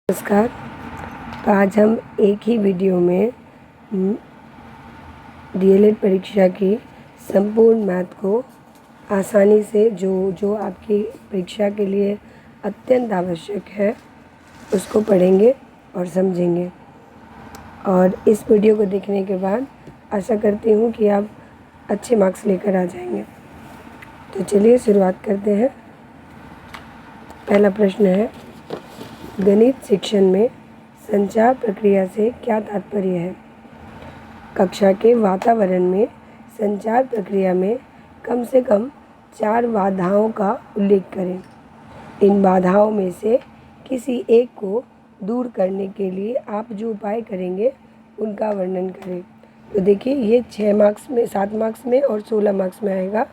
नमस्कार। तो आज हम एक ही वीडियो में डीएलएड परीक्षा की संपूर्ण मैथ को आसानी से जो आपकी परीक्षा के लिए अत्यंत आवश्यक है उसको पढ़ेंगे और समझेंगे। और इस वीडियो को देखने के बाद आशा करती हूँ कि आप अच्छे मार्क्स लेकर आ जाएंगे। तो चलिए शुरुआत करते हैं। पहला प्रश्न है, गणित शिक्षण में संचार प्रक्रिया से क्या तात्पर्य है? कक्षा के वातावरण में संचार प्रक्रिया में कम से कम 4 बाधाओं का उल्लेख करें। इन बाधाओं में से किसी एक को दूर करने के लिए आप जो उपाय करेंगे उनका वर्णन करें। तो देखिए, ये 6 मार्क्स में, 7 मार्क्स में और 16 मार्क्स में आएगा।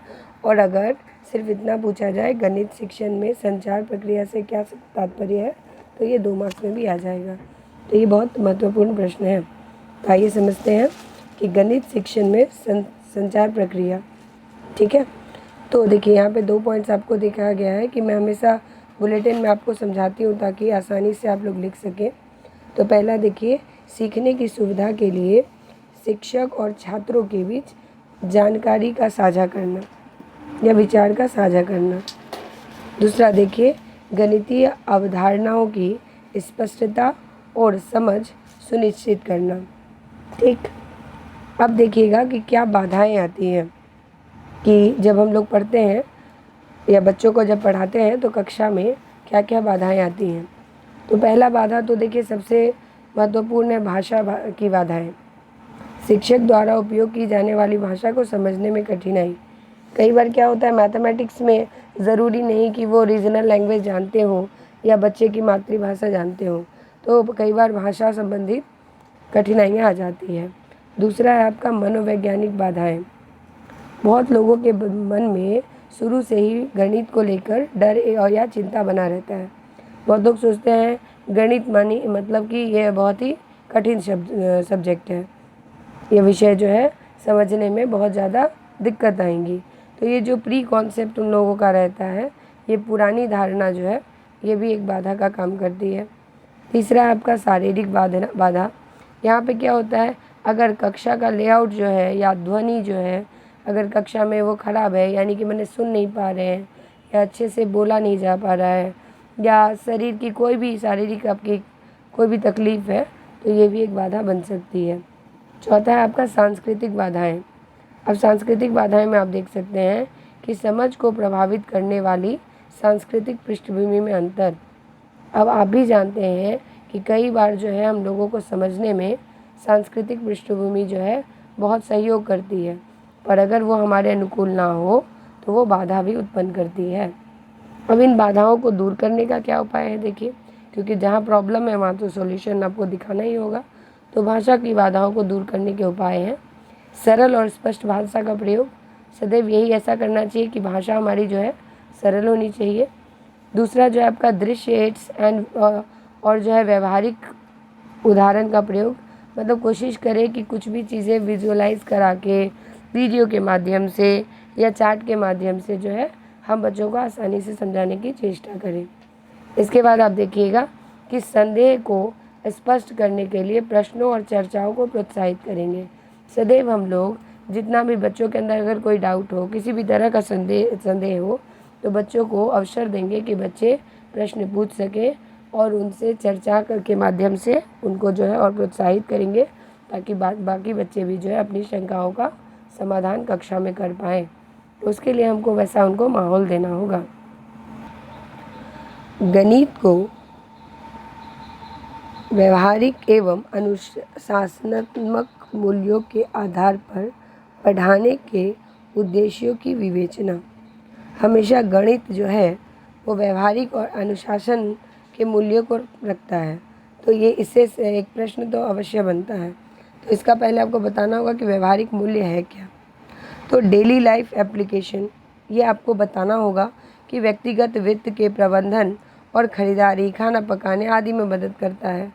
और अगर सिर्फ इतना पूछा जाए गणित शिक्षण में संचार प्रक्रिया से क्या तात्पर्य है, तो ये 2 मार्क्स में भी आ जाएगा। तो ये बहुत महत्वपूर्ण प्रश्न है। तो आइए समझते हैं कि गणित शिक्षण में संचार प्रक्रिया, ठीक है। तो देखिए, यहाँ पे 2 पॉइंट्स आपको दिखाया गया है कि मैं हमेशा बुलेटिन में आपको समझाती हूँ ताकि आसानी से आप लोग लिख सकें। तो पहला देखिए, सीखने की सुविधा के लिए शिक्षक और छात्रों के बीच जानकारी का साझा करना या विचार का साझा करना। दूसरा देखिए, गणितीय अवधारणाओं की स्पष्टता और समझ सुनिश्चित करना। ठीक, अब देखिएगा कि क्या बाधाएं आती हैं कि जब हम लोग पढ़ते हैं या बच्चों को जब पढ़ाते हैं तो कक्षा में क्या क्या बाधाएं आती हैं। तो पहला बाधा तो देखिए सबसे महत्वपूर्ण है भाषा की बाधाएं। शिक्षक द्वारा उपयोग की जाने वाली भाषा को समझने में कठिनाई। कई बार क्या होता है, मैथमेटिक्स में ज़रूरी नहीं कि वो रीजनल लैंग्वेज जानते हो या बच्चे की मातृभाषा जानते हो, तो कई बार भाषा संबंधित कठिनाइयाँ आ जाती है। दूसरा है आपका मनोवैज्ञानिक बाधाएं। बहुत लोगों के मन में शुरू से ही गणित को लेकर डर और या चिंता बना रहता है। बहुत लोग सोचते हैं गणित मतलब कि यह बहुत ही कठिन सब्जेक्ट है, ये विषय जो है समझने में बहुत ज़्यादा दिक्कत आएंगी। तो ये जो प्री कॉन्सेप्ट उन लोगों का रहता है, ये पुरानी धारणा जो है, ये भी एक बाधा का काम करती है। तीसरा है आपका शारीरिक बाधा। यहाँ पे क्या होता है, अगर कक्षा का लेआउट जो है या ध्वनि जो है, अगर कक्षा में वो ख़राब है, यानी कि मैंने सुन नहीं पा रहे हैं या अच्छे से बोला नहीं जा पा रहा है, या शरीर की कोई भी शारीरिक आपकी कोई भी तकलीफ़ है, तो ये भी एक बाधा बन सकती है। चौथा है आपका सांस्कृतिक बाधाएं। अब सांस्कृतिक बाधाएं में आप देख सकते हैं कि समझ को प्रभावित करने वाली सांस्कृतिक पृष्ठभूमि में अंतर। अब आप भी जानते हैं कि कई बार जो है हम लोगों को समझने में सांस्कृतिक पृष्ठभूमि जो है बहुत सहयोग करती है, पर अगर वो हमारे अनुकूल ना हो तो वो बाधा भी उत्पन्न करती है। अब इन बाधाओं को दूर करने का क्या उपाय है, देखिए, क्योंकि जहाँ प्रॉब्लम है वहाँ तो सॉल्यूशन आपको दिखाना ही होगा। तो भाषा की बाधाओं को दूर करने के उपाय हैं सरल और स्पष्ट भाषा का प्रयोग। सदैव यही ऐसा करना चाहिए कि भाषा हमारी जो है सरल होनी चाहिए। दूसरा जो है आपका दृश्य एड्स और जो है व्यवहारिक उदाहरण का प्रयोग, मतलब कोशिश करें कि कुछ भी चीज़ें विजुअलाइज करा के वीडियो के माध्यम से या चार्ट के माध्यम से जो है हम बच्चों को आसानी से समझाने की चेष्टा करें। इसके बाद आप देखिएगा कि संदेह को स्पष्ट करने के लिए प्रश्नों और चर्चाओं को प्रोत्साहित करेंगे। सदैव हम लोग जितना भी बच्चों के अंदर अगर कोई डाउट हो, किसी भी तरह का संदेह हो, तो बच्चों को अवसर देंगे कि बच्चे प्रश्न पूछ सकें और उनसे चर्चा के माध्यम से उनको जो है और प्रोत्साहित करेंगे ताकि बाकी बच्चे भी जो है अपनी शंकाओं का समाधान कक्षा में कर पाएँ। तो उसके लिए हमको वैसा उनको माहौल देना होगा। गणित को व्यवहारिक एवं अनुशासनात्मक मूल्यों के आधार पर पढ़ाने के उद्देश्यों की विवेचना। हमेशा गणित जो है वो व्यवहारिक और अनुशासन के मूल्यों को रखता है, तो ये इससे एक प्रश्न तो अवश्य बनता है। तो इसका पहले आपको बताना होगा कि व्यवहारिक मूल्य है क्या। तो डेली लाइफ एप्लीकेशन, ये आपको बताना होगा कि व्यक्तिगत वित्त के प्रबंधन और ख़रीदारी, खाना पकाने आदि में मदद करता है।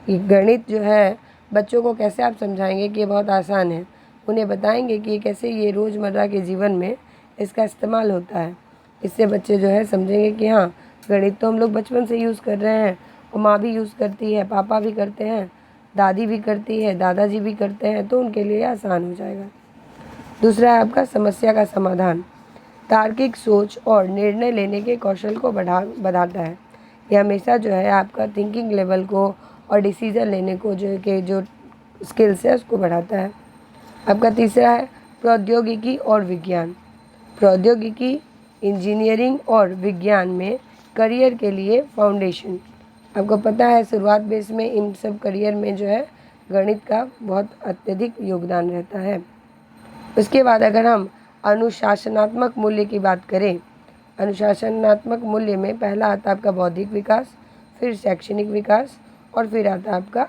ये गणित जो है बच्चों को कैसे आप समझाएंगे कि ये बहुत आसान है, उन्हें बताएंगे कि कैसे ये रोज़मर्रा के जीवन में इसका इस्तेमाल होता है। इससे बच्चे जो है समझेंगे कि हाँ, गणित तो हम लोग बचपन से यूज़ कर रहे हैं और माँ भी यूज़ करती है, पापा भी करते हैं, दादी भी करती है, दादाजी भी करते हैं, तो उनके लिए आसान हो जाएगा। दूसरा है आपका समस्या का समाधान। तार्किक सोच और निर्णय लेने के कौशल को बढ़ाता है। ये हमेशा जो है आपका थिंकिंग लेवल को और डिसीज़न लेने को जो स्किल्स है उसको बढ़ाता है। आपका तीसरा है प्रौद्योगिकी और विज्ञान। प्रौद्योगिकी, इंजीनियरिंग और विज्ञान में करियर के लिए फाउंडेशन। आपको पता है शुरुआत में इसमें इन सब करियर में जो है गणित का बहुत अत्यधिक योगदान रहता है। उसके बाद अगर हम अनुशासनात्मक मूल्य की बात करें, अनुशासनात्मक मूल्य में पहला आता है आपका बौद्धिक विकास, फिर शैक्षणिक विकास और फिर आता है आपका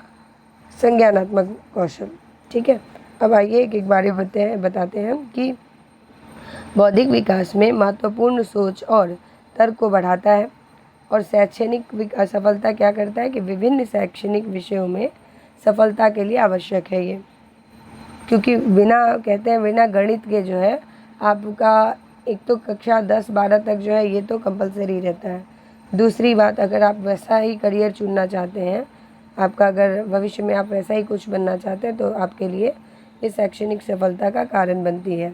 संज्ञानात्मक कौशल। ठीक है, अब आइए एक एक बारे बताते हैं कि बौद्धिक विकास में महत्वपूर्ण सोच और तर्क को बढ़ाता है। और शैक्षणिक सफलता क्या करता है कि विभिन्न शैक्षणिक विषयों में सफलता के लिए आवश्यक है ये, क्योंकि कहते हैं बिना गणित के जो है आपका एक तो कक्षा 10-12 तक जो है ये तो कंपलसरी रहता है। दूसरी बात, अगर आप वैसा ही करियर चुनना चाहते हैं, आपका अगर भविष्य में आप वैसा ही कुछ बनना चाहते हैं, तो आपके लिए ये शैक्षणिक सफलता का कारण बनती है।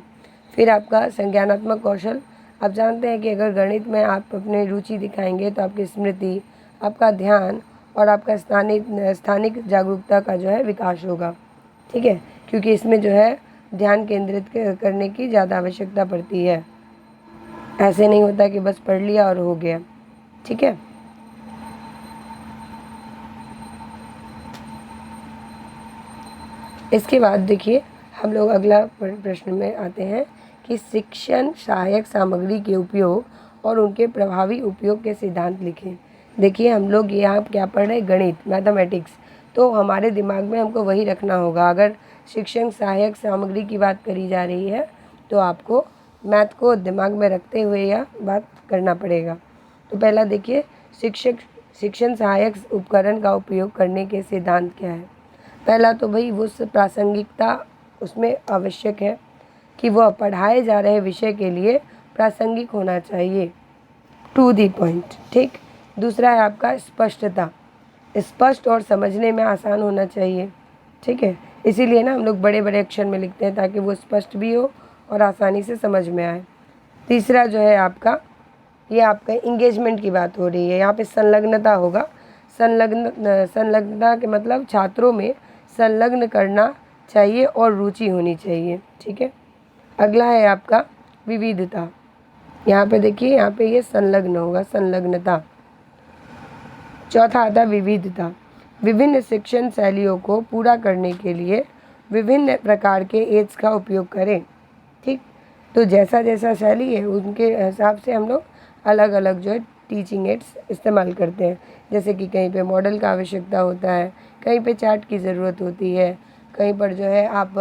फिर आपका संज्ञानात्मक कौशल। आप जानते हैं कि अगर गणित में आप अपनी रुचि दिखाएंगे तो आपकी स्मृति, आपका ध्यान और आपका स्थानिक जागरूकता का जो है विकास होगा। ठीक है, क्योंकि इसमें जो है ध्यान केंद्रित करने की ज़्यादा आवश्यकता पड़ती है। ऐसे नहीं होता कि बस पढ़ लिया और हो गया। ठीक है, इसके बाद देखिए हम लोग अगला प्रश्न में आते हैं कि शिक्षण सहायक सामग्री के उपयोग और उनके प्रभावी उपयोग के सिद्धांत लिखें। देखिए हम लोग यहाँ क्या पढ़ रहे हैं, गणित, मैथमेटिक्स, तो हमारे दिमाग में हमको वही रखना होगा। अगर शिक्षण सहायक सामग्री की बात करी जा रही है तो आपको मैथ को दिमाग में रखते हुए यह बात करना पड़ेगा। तो पहला देखिए शिक्षण सहायक उपकरण का उपयोग करने के सिद्धांत क्या है। पहला तो भाई वो प्रासंगिकता उसमें आवश्यक है कि वह पढ़ाए जा रहे विषय के लिए प्रासंगिक होना चाहिए, टू दी पॉइंट। ठीक, दूसरा है आपका स्पष्टता, स्पष्ट और समझने में आसान होना चाहिए। ठीक है, इसीलिए ना हम लोग बड़े बड़े अक्षर में लिखते हैं ताकि वो स्पष्ट भी हो और आसानी से समझ में आए। तीसरा जो है आपका, ये आपका इंगेजमेंट की बात हो रही है, यहाँ पे संलग्नता होगा। संलग्नता के मतलब छात्रों में संलग्न करना चाहिए और रुचि होनी चाहिए। ठीक है, अगला है आपका विविधता। यहाँ पे देखिए, यहाँ पे ये संलग्न होगा, संलग्नता। चौथा आता है विविधता। विभिन्न शिक्षण शैलियों को पूरा करने के लिए विभिन्न प्रकार के एड्स का उपयोग करें। ठीक, तो जैसा जैसा शैली है उनके हिसाब से हम लोग अलग अलग जो है टीचिंग एड्स इस्तेमाल करते हैं। जैसे कि कहीं पे मॉडल का आवश्यकता होता है, कहीं पे चार्ट की ज़रूरत होती है, कहीं पर जो है आप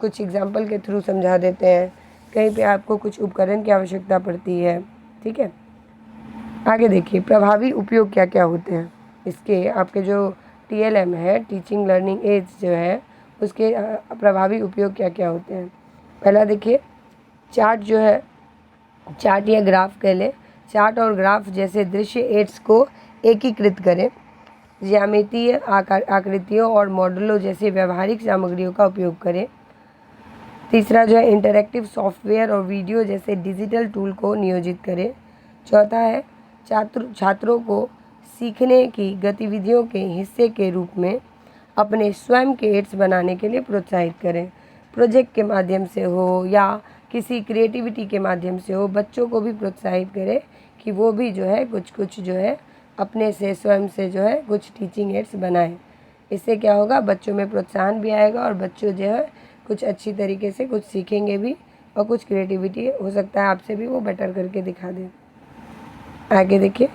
कुछ एग्जाम्पल के थ्रू समझा देते हैं, कहीं पे आपको कुछ उपकरण की आवश्यकता पड़ती है। ठीक है, आगे देखिए प्रभावी उपयोग क्या क्या होते हैं इसके। आपके जो TLM है, टीचिंग लर्निंग एड्स जो है, उसके प्रभावी उपयोग क्या क्या होते हैं। पहला देखिए चार्ट जो है, चार्ट या ग्राफ कह लें, चार्ट और ग्राफ जैसे दृश्य एड्स को एकीकृत करें। ज्यामितीय आकृतियों और मॉडलों जैसे व्यवहारिक सामग्रियों का उपयोग करें। तीसरा जो है इंटरैक्टिव सॉफ्टवेयर और वीडियो जैसे डिजिटल टूल को नियोजित करें। चौथा है छात्रों को सीखने की गतिविधियों के हिस्से के रूप में अपने स्वयं के एड्स बनाने के लिए प्रोत्साहित करें। प्रोजेक्ट के माध्यम से हो या किसी क्रिएटिविटी के माध्यम से हो, बच्चों को भी प्रोत्साहित करें कि वो भी जो है कुछ जो है अपने से स्वयं से जो है कुछ टीचिंग एड्स बनाएं। इससे क्या होगा, बच्चों में प्रोत्साहन भी आएगा और बच्चों जो है कुछ अच्छी तरीके से कुछ सीखेंगे भी और कुछ क्रिएटिविटी हो सकता है आपसे भी वो बेटर करके दिखा दें। आगे देखिए,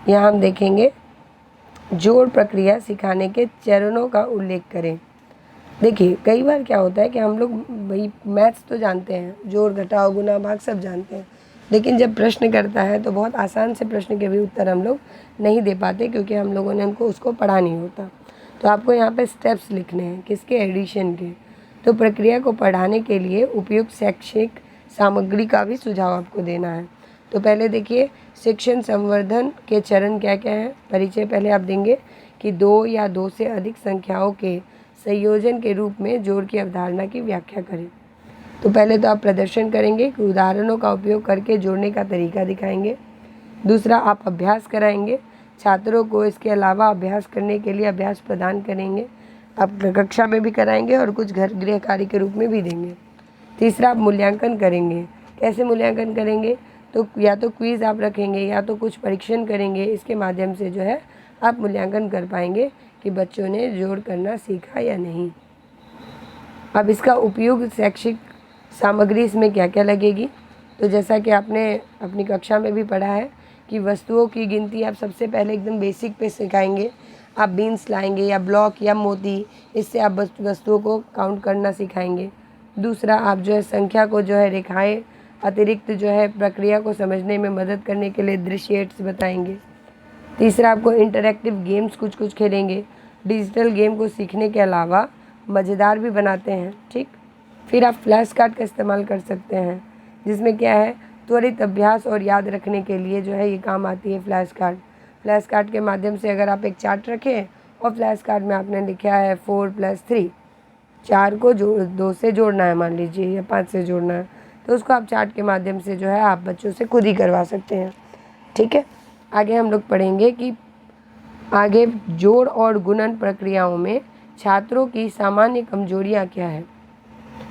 यहाँ हम देखेंगे जोड़ प्रक्रिया सिखाने के चरणों का उल्लेख करें। देखिए कई बार क्या होता है कि हम लोग भाई मैथ्स तो जानते हैं, जोड़ घटाव गुना भाग सब जानते हैं, लेकिन जब प्रश्न करता है तो बहुत आसान से प्रश्न के भी उत्तर हम लोग नहीं दे पाते क्योंकि हम लोगों ने उनको उसको पढ़ा नहीं होता। तो आपको यहाँ पे स्टेप्स लिखने हैं, किसके, एडिशन के। तो प्रक्रिया को पढ़ाने के लिए उपयुक्त शैक्षिक सामग्री का भी सुझाव आपको देना है। तो पहले देखिए शिक्षण संवर्धन के चरण क्या क्या हैं। परिचय पहले आप देंगे कि 2 या 2 से अधिक संख्याओं के संयोजन के रूप में जोड़ की अवधारणा की व्याख्या करें। तो पहले तो आप प्रदर्शन करेंगे कि उदाहरणों का उपयोग करके जोड़ने का तरीका दिखाएंगे। दूसरा, आप अभ्यास कराएंगे, छात्रों को इसके अलावा अभ्यास करने के लिए अभ्यास प्रदान करेंगे। आप कक्षा में भी कराएंगे और कुछ घर गृह कार्य के रूप में भी देंगे। तीसरा, आप मूल्यांकन करेंगे। कैसे मूल्यांकन करेंगे? तो या तो क्विज़ आप रखेंगे या तो कुछ परीक्षण करेंगे। इसके माध्यम से जो है आप मूल्यांकन कर पाएंगे कि बच्चों ने जोड़ करना सीखा या नहीं। अब इसका उपयोग शैक्षिक सामग्री इसमें क्या क्या लगेगी? तो जैसा कि आपने अपनी कक्षा में भी पढ़ा है कि वस्तुओं की गिनती आप सबसे पहले एकदम बेसिक पे सिखाएंगे। आप बीन्स लाएंगे या ब्लॉक या मोती, इससे आप वस्तुओं को काउंट करना सिखाएंगे। दूसरा, आप जो है संख्या को जो है रेखाएं अतिरिक्त जो है प्रक्रिया को समझने में मदद करने के लिए दृश्य एड्स बताएंगे। तीसरा, आपको इंटरैक्टिव गेम्स कुछ कुछ खेलेंगे। डिजिटल गेम को सीखने के अलावा मज़ेदार भी बनाते हैं, ठीक। फिर आप फ्लैश कार्ड का इस्तेमाल कर सकते हैं, जिसमें क्या है त्वरित अभ्यास और याद रखने के लिए जो है ये काम आती है फ्लैश कार्ड। फ्लैश कार्ड के माध्यम से अगर आप एक चार्ट रखें और फ्लैश कार्ड में आपने लिखा है 4 + 3, 4 को 2 से जोड़ना है मान लीजिए या 5 से जोड़ना है, तो उसको आप चार्ट के माध्यम से जो है आप बच्चों से खुद ही करवा सकते हैं, ठीक है। आगे हम लोग पढ़ेंगे कि आगे जोड़ और गुणन प्रक्रियाओं में छात्रों की सामान्य कमजोरियां क्या है।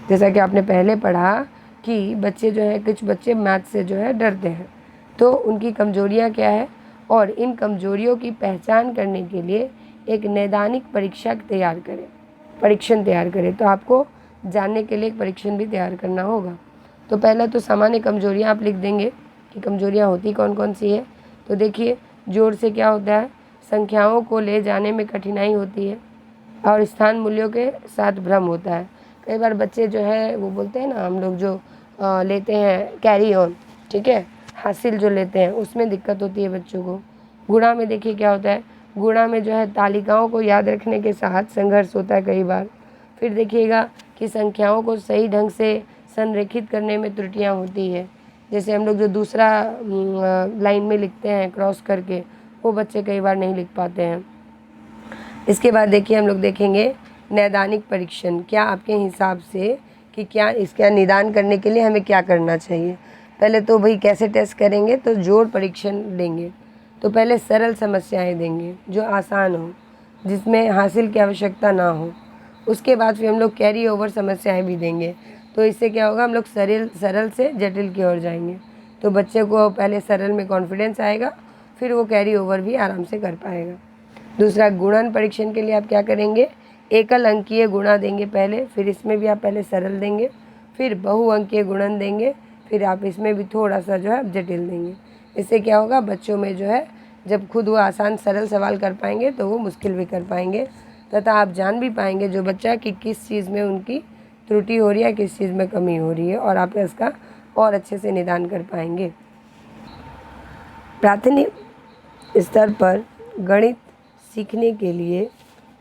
जैसा कि आपने पहले पढ़ा कि बच्चे जो है कुछ बच्चे मैथ से जो है डरते हैं, तो उनकी कमजोरियां क्या है और इन कमजोरियों की पहचान करने के लिए एक नैदानिक परीक्षण तैयार करें। तो आपको जानने के लिए एक परीक्षण भी तैयार करना होगा। तो पहला तो सामान्य कमजोरियां आप लिख देंगे कि कमजोरियां होती कौन कौन सी है। तो देखिए, जोड़ से क्या होता है, संख्याओं को ले जाने में कठिनाई होती है और स्थान मूल्यों के साथ भ्रम होता है। कई बार बच्चे जो है वो बोलते हैं ना, हम लोग जो लेते हैं कैरी ऑन, ठीक है, हासिल जो लेते हैं उसमें दिक्कत होती है बच्चों को। गुणा में देखिए क्या होता है, गुणा में जो है तालिकाओं को याद रखने के साथ संघर्ष होता है कई बार। फिर देखिएगा कि संख्याओं को सही ढंग से संरेखित करने में त्रुटियां होती है। जैसे हम लोग जो दूसरा लाइन में लिखते हैं क्रॉस करके, वो बच्चे कई बार नहीं लिख पाते हैं। इसके बाद देखिए हम लोग देखेंगे नैदानिक परीक्षण। क्या आपके हिसाब से कि क्या इसका निदान करने के लिए हमें क्या करना चाहिए। पहले तो भाई कैसे टेस्ट करेंगे, तो जोड़ परीक्षण देंगे। तो पहले सरल समस्याएं देंगे जो आसान हो, जिसमें हासिल की आवश्यकता ना हो। उसके बाद फिर हम लोग कैरी ओवर समस्याएं भी देंगे। तो इससे क्या होगा, हम लोग सरल से जटिल की ओर जाएंगे। तो बच्चे को पहले सरल में कॉन्फिडेंस आएगा, फिर वो कैरी ओवर भी आराम से कर पाएगा। दूसरा, गुणन परीक्षण के लिए आप क्या करेंगे, एकल अंकीय गुणा देंगे पहले, फिर इसमें भी आप पहले सरल देंगे, फिर बहुअंकीय गुणन देंगे, फिर आप इसमें भी थोड़ा सा जो है जटिल देंगे। इससे क्या होगा, बच्चों में जो है जब खुद वो आसान सरल सवाल कर पाएंगे तो वो मुश्किल भी कर पाएंगे, तथा आप जान भी पाएंगे जो बच्चा कि किस चीज़ में उनकी त्रुटि हो रही है, किस चीज़ में कमी हो रही है, और आप इसका और अच्छे से निदान कर पाएंगे। प्राथमिक स्तर पर गणित सीखने के लिए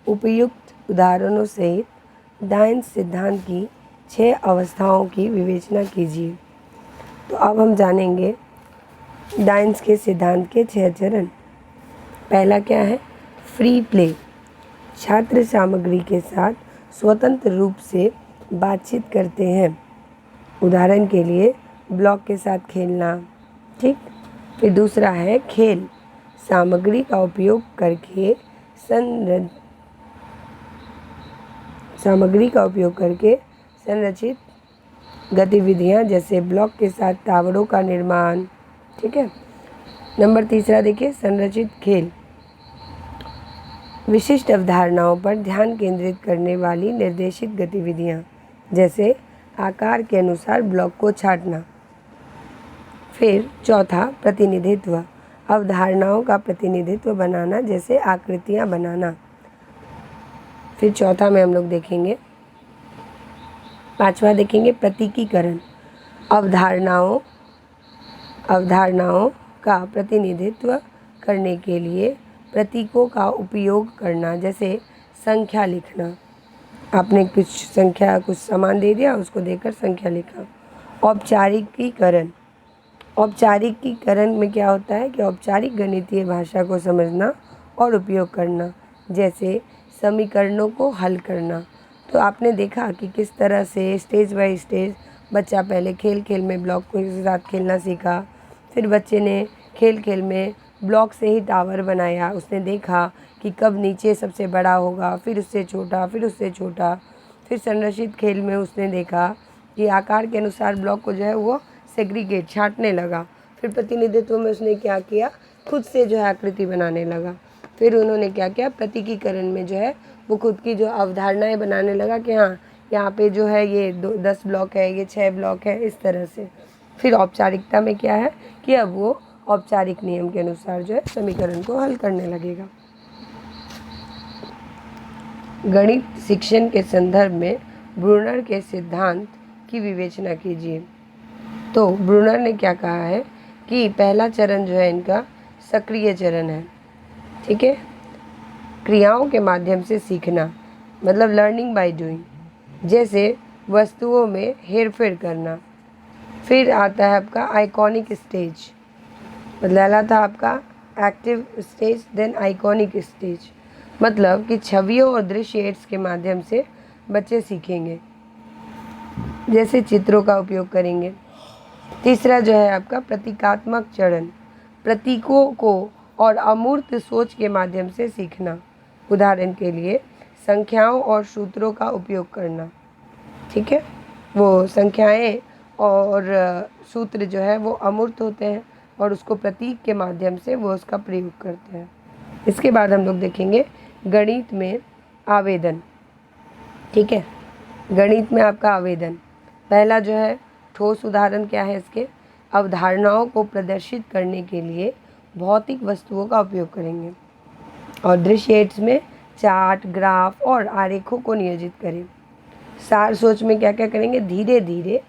उपयुक्त उदाहरणों सहित डायन सिद्धांत की 6 अवस्थाओं की विवेचना कीजिए। तो अब हम जानेंगे डायन्स के सिद्धांत के 6 चरण। पहला क्या है, फ्री प्ले। छात्र सामग्री के साथ स्वतंत्र रूप से बातचीत करते हैं। उदाहरण के लिए ब्लॉक के साथ खेलना, ठीक। फिर दूसरा है खेल। सामग्री का उपयोग करके संरचित गतिविधियां, जैसे ब्लॉक के साथ टावरों का निर्माण, ठीक है। नंबर तीसरा देखिए, संरचित खेल। विशिष्ट अवधारणाओं पर ध्यान केंद्रित करने वाली निर्देशित गतिविधियां, जैसे आकार के अनुसार ब्लॉक को छांटना। फिर चौथा, प्रतिनिधित्व। अवधारणाओं का प्रतिनिधित्व बनाना, जैसे आकृतियां बनाना। फिर चौथा में हम लोग देखेंगे, पांचवा देखेंगे प्रतीकीकरण। अवधारणाओं का प्रतिनिधित्व करने के लिए प्रतीकों का उपयोग करना, जैसे संख्या लिखना। आपने कुछ सामान दे दिया, उसको देकर संख्या लिखा। औपचारिकीकरण। औपचारिकीकरण में क्या होता है कि औपचारिक गणितीय भाषा को समझना और उपयोग करना, जैसे समीकरणों को हल करना। तो आपने देखा कि किस तरह से स्टेज बाय स्टेज बच्चा पहले खेल खेल में ब्लॉक के साथ खेलना सीखा, फिर बच्चे ने खेल खेल में ब्लॉक से ही टावर बनाया, उसने देखा कि कब नीचे सबसे बड़ा होगा, फिर उससे छोटा, फिर उससे छोटा। फिर संरचित खेल में उसने देखा कि आकार के अनुसार ब्लॉक को जो है वो सेग्रीगेट छांटने लगा। फिर प्रतिनिधित्व में उसने क्या किया, खुद से जो है आकृति बनाने लगा। फिर उन्होंने क्या किया, प्रतीकीकरण में जो है वो खुद की जो अवधारणाएं बनाने लगा कि हाँ यहाँ पे जो है ये 10 ब्लॉक है, ये 6 ब्लॉक है, इस तरह से। फिर औपचारिकता में क्या है कि अब वो औपचारिक नियम के अनुसार जो है समीकरण को हल करने लगेगा। गणित शिक्षण के संदर्भ में ब्रूनर के सिद्धांत की विवेचना कीजिए। तो ब्रूनर ने क्या कहा है कि पहला चरण जो है इनका सक्रिय चरण है, ठीक है। क्रियाओं के माध्यम से सीखना, मतलब लर्निंग बाय डूइंग, जैसे वस्तुओं में हेरफेर करना। फिर आता है आपका आइकॉनिक स्टेज, पहला था आपका active stage, then iconic stage, मतलब कि छवियों और दृश्य एड्स के माध्यम से बच्चे सीखेंगे, जैसे चित्रों का उपयोग करेंगे। तीसरा जो है आपका प्रतीकात्मक चरण, प्रतीकों को और अमूर्त सोच के माध्यम से सीखना, उदाहरण के लिए संख्याओं और सूत्रों का उपयोग करना, ठीक है। वो संख्याएं और सूत्र जो है वो अमूर्त होते हैं और उसको प्रतीक के माध्यम से वो उसका प्रयोग करते हैं। इसके बाद हम लोग देखेंगे गणित में आवेदन, ठीक है। गणित में आपका आवेदन, पहला जो है ठोस उदाहरण क्या है इसके, अवधारणाओं को प्रदर्शित करने के लिए भौतिक वस्तुओं का उपयोग करेंगे। और दृश्य एड्स में चार्ट, ग्राफ और आरेखों को नियोजित करें। सार सोच में क्या क्या करेंगे, धीरे धीरे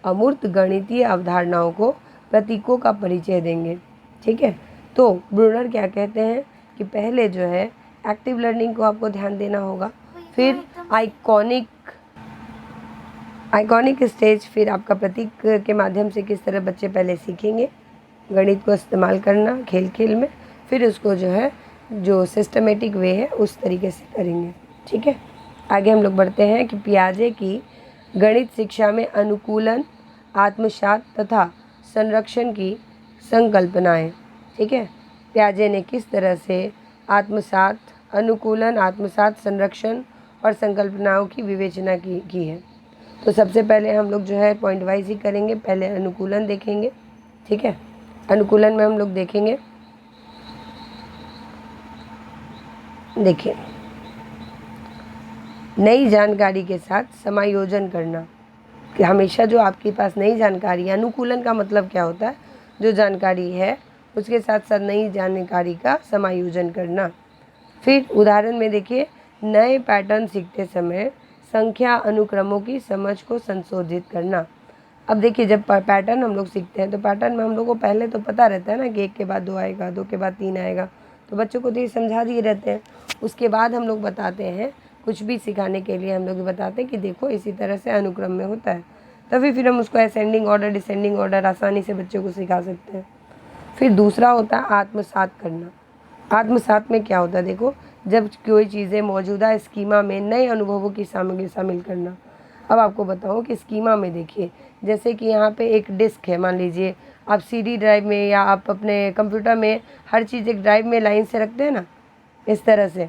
अमूर्त गणितीय अवधारणाओं को प्रतीकों का परिचय देंगे, ठीक है। तो ब्रूनर क्या कहते हैं कि पहले जो है एक्टिव लर्निंग को आपको ध्यान देना होगा, फिर आइकॉनिक स्टेज, फिर आपका प्रतीक के माध्यम से किस तरह बच्चे पहले सीखेंगे गणित को इस्तेमाल करना खेल खेल में, फिर उसको जो है जो सिस्टमेटिक वे है उस तरीके से करेंगे, ठीक है। आगे हम लोग बढ़ते हैं कि पियाजे की गणित शिक्षा में अनुकूलन, आत्मसात तथा संरक्षण की संकल्पनाएं, ठीक है। पियाजे ने किस तरह से आत्मसात, अनुकूलन, आत्मसात, संरक्षण और संकल्पनाओं की विवेचना की है। तो सबसे पहले हम लोग जो है पॉइंट वाइज ही करेंगे। पहले अनुकूलन देखेंगे, ठीक है। अनुकूलन में हम लोग देखेंगे, देखिए, नई जानकारी के साथ समायोजन करना, कि हमेशा जो आपके पास नई जानकारी है, अनुकूलन का मतलब क्या होता है, जो जानकारी है उसके साथ साथ नई जानकारी का समायोजन करना। फिर उदाहरण में देखिए, नए पैटर्न सीखते समय संख्या अनुक्रमों की समझ को संशोधित करना। अब देखिए, जब पैटर्न हम लोग सीखते हैं तो पैटर्न में हम लोग को पहले तो पता रहता है ना कि 1 के बाद 2 आएगा, 2 के बाद 3 आएगा, तो बच्चों को तो ये समझा दिए रहते हैं। उसके बाद हम लोग बताते हैं, कुछ भी सिखाने के लिए हम लोग बताते हैं कि देखो इसी तरह से अनुक्रम में होता है, तभी फिर हम उसको असेंडिंग ऑर्डर, डिसेंडिंग ऑर्डर आसानी से बच्चों को सिखा सकते हैं। फिर दूसरा होता है आत्मसात करना। आत्मसात में क्या होता है, देखो, जब कोई चीज़ें मौजूदा स्कीमा में नए अनुभवों की सामग्री शामिल करना। अब आपको बताऊं कि स्कीमा में देखिए, जैसे कि यहाँ पे एक डिस्क है, मान लीजिए आप CD ड्राइव में या आप अपने कंप्यूटर में हर चीज़ एक ड्राइव में लाइन से रखते हैं ना, इस तरह से,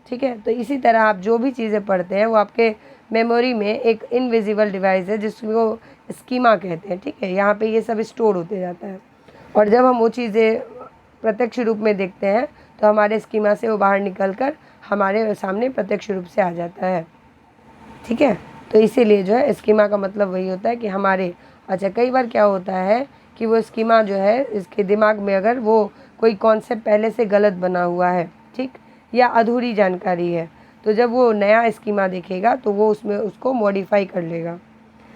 ठीक है। तो इसी तरह आप जो भी चीज़ें पढ़ते हैं वो आपके मेमोरी में एक इनविजिबल डिवाइस है जिसको स्कीमा कहते हैं, ठीक है। यहाँ पे ये सब स्टोर होते जाता है और जब हम वो चीज़ें प्रत्यक्ष रूप में देखते हैं तो हमारे स्कीमा से वो बाहर निकल कर हमारे सामने प्रत्यक्ष रूप से आ जाता है, ठीक है। तो इसीलिए जो है स्कीमा का मतलब वही होता है कि हमारे, अच्छा, कई बार क्या होता है कि वो स्कीमा जो है इसके दिमाग में अगर वो कोई कॉन्सेप्ट पहले से गलत बना हुआ है, ठीक, या अधूरी जानकारी है, तो जब वो नया स्कीमा देखेगा तो वो उसमें उसको मॉडिफाई कर लेगा।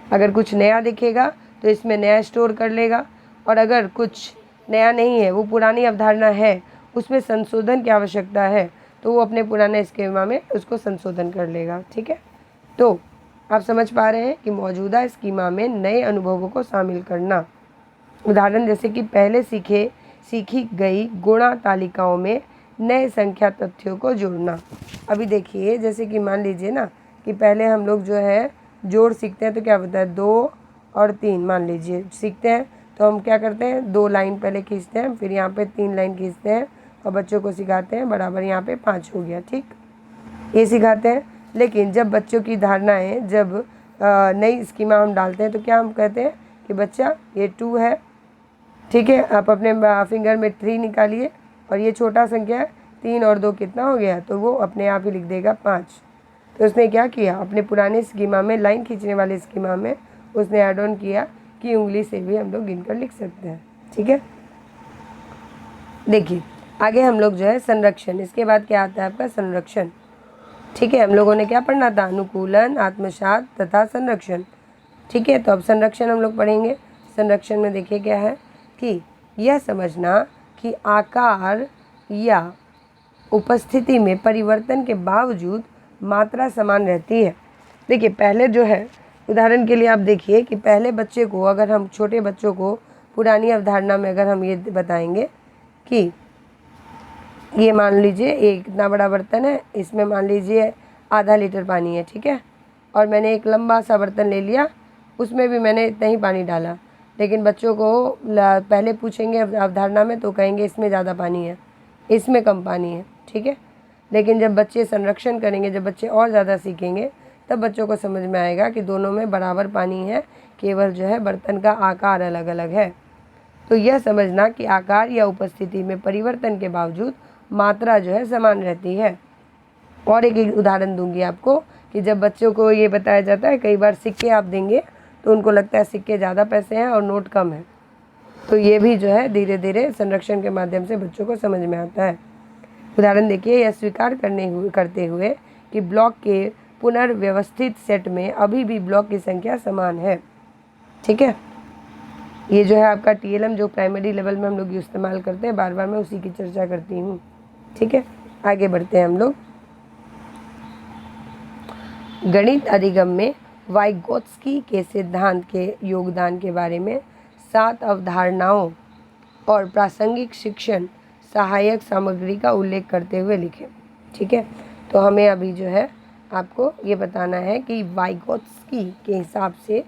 अगर कुछ नया दिखेगा तो इसमें नया स्टोर कर लेगा, और अगर कुछ नया नहीं है, वो पुरानी अवधारणा है, उसमें संशोधन की आवश्यकता है, तो वो अपने पुराने स्कीमा में उसको संशोधन कर लेगा, ठीक है। तो आप समझ पा रहे हैं कि मौजूदा स्कीमा में नए अनुभवों को शामिल करना। उदाहरण जैसे कि पहले सीखी गई गुणा तालिकाओं में नए संख्या तथ्यों को जोड़ना। अभी देखिए जैसे कि मान लीजिए ना कि पहले हम लोग जो है जोड़ सीखते हैं तो क्या होता है 2 और 3 मान लीजिए सीखते हैं तो हम क्या करते हैं 2 लाइन पहले खींचते हैं, फिर यहाँ पे 3 लाइन खींचते हैं और बच्चों को सिखाते हैं बराबर यहाँ पे 5 हो गया, ठीक, ये सिखाते हैं। लेकिन जब बच्चों की धारणाएं जब नई स्कीमा हम डालते हैं तो क्या हम कहते हैं कि बच्चा ये 2 है, ठीक है, आप अपने फिंगर में 3 निकालिए और ये छोटा संख्या है 3 और 2 कितना हो गया, तो वो अपने आप ही लिख देगा 5। तो उसने क्या किया अपने पुराने स्कीमा में लाइन खींचने वाले स्कीमा में उसने ऐड ऑन किया कि उंगली से भी हम लोग गिनकर लिख सकते हैं, ठीक है। देखिए आगे हम लोग जो है संरक्षण, इसके बाद क्या आता है आपका संरक्षण, ठीक है। हम लोगों ने क्या पढ़ना था, अनुकूलन, आत्मसात तथा संरक्षण, ठीक है। तो अब संरक्षण हम लोग पढ़ेंगे। संरक्षण में देखिए क्या है कि यह समझना कि आकार या उपस्थिति में परिवर्तन के बावजूद मात्रा समान रहती है। देखिए पहले जो है उदाहरण के लिए आप देखिए कि पहले बच्चे को अगर हम छोटे बच्चों को पुरानी अवधारणा में अगर हम ये बताएंगे कि ये मान लीजिए एक इतना बड़ा बर्तन है, इसमें मान लीजिए आधा लीटर पानी है, ठीक है, और मैंने एक लंबा सा बर्तन ले लिया, उसमें भी मैंने इतना ही पानी डाला, लेकिन बच्चों को पहले पूछेंगे अवधारणा में तो कहेंगे इसमें ज़्यादा पानी है, इसमें कम पानी है, ठीक है। लेकिन जब बच्चे संरक्षण करेंगे, जब बच्चे और ज़्यादा सीखेंगे, तब बच्चों को समझ में आएगा कि दोनों में बराबर पानी है, केवल जो है बर्तन का आकार अलग अलग है। तो यह समझना कि आकार या उपस्थिति में परिवर्तन के बावजूद मात्रा जो है समान रहती है। और एक उदाहरण दूंगी आपको कि जब बच्चों को ये बताया जाता है, कई बार सिक्के आप देंगे तो उनको लगता है सिक्के ज़्यादा पैसे हैं और नोट कम है, तो ये भी जो है धीरे धीरे संरक्षण के माध्यम से बच्चों को समझ में आता है। उदाहरण देखिए, यह स्वीकार करते हुए कि ब्लॉक के पुनर्व्यवस्थित सेट में अभी भी ब्लॉक की संख्या समान है, ठीक है। ये जो है आपका TLM जो प्राइमरी लेवल में हम लोग इस्तेमाल करते हैं, बार बार मैं उसी की चर्चा करती हूँ, ठीक है। आगे बढ़ते हैं हम लोग। गणित अधिगम में वाइगोत्स्की के सिद्धांत के योगदान के बारे में 7 अवधारणाओं और प्रासंगिक शिक्षण सहायक सामग्री का उल्लेख करते हुए लिखें, ठीक है। तो हमें अभी जो है आपको ये बताना है कि वाइगोत्स्की के हिसाब से